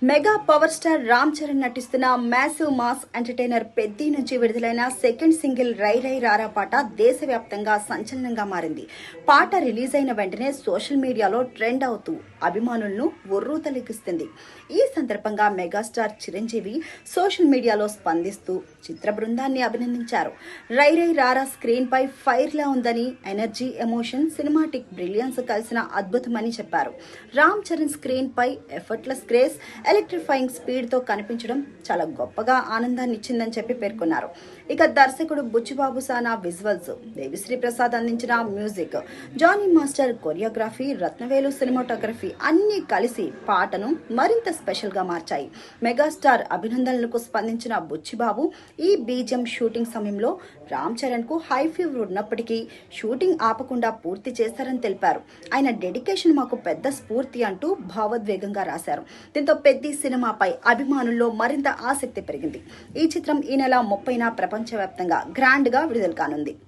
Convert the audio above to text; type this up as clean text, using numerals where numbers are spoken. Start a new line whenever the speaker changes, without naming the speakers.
Mega power star Ram Charan నటిస్తున్న massive mass entertainer Peddi నుంచి విడుదలైన సెకండ్ సింగిల్ రై రై రారా పాట దేశవ్యాప్తంగా సంచలనంగా మారింది. పాట రిలీజ్ అయిన వెంటనే సోషల్ మీడియాలో ట్రెండ్ అవుతూ అభిమానులను ఒర్రూతలెక్కిస్తుంది. ఈ సందర్భంగా మెగాస్టార్ చిరంజీవి సోషల్ మీడియాలో స్పందిస్తూ చిత్ర బృందాన్ని అభినందించారు. రై రై రారా స్క్రీన్ పై ఫైర్ లా ఉందని, ఎనర్జీ, ఎమోషన్, సినిమాటిక్ బ్రిలియన్స్ కలిసిన అద్భుతమని చెప్పారు. రామ్ చరణ్ స్క్రీన్ పై ఎఫర్ట్లెస్ గ్రేస్, ఎలక్ట్రిఫైయింగ్ స్పీడ్ తో కనిపించడం చాలా గొప్పగా ఆనందాన్ని ఇచ్చిందని చెప్పి పేర్కొన్నారు. ఇక దర్శకుడు బుచ్చిబాబు సానా విజువల్స్, దేవిశ్రీ ప్రసాద్ అందించిన music, Jani master choreography, Rathnavelu cinematography అన్ని కలిసి పాటను మరింత స్పెషల్ గా మార్చాయి. మెగాస్టార్ అభినందనలకు స్పందించిన బుచ్చిబాబు ఈ బీజియం షూటింగ్ సమయంలో రామ్ చరణ్ కు హై ఫీవర్ ఉన్నప్పటికీ షూటింగ్ ఆపకుండా పూర్తి చేశారని తెలిపారు. ఆయన డెడికేషన్ మాకు పెద్ద స్ఫూర్తి అంటూ భావోద్వేగంగా రాశారు. దీంతో పెద్ది సినిమాపై అభిమానుల్లో మరింత ఆసక్తి పెరిగింది. ఈ చిత్రం ఈ నెల 30న ప్రపంచవ్యాప్తంగా గ్రాండ్ గా విడుదల కానుంది.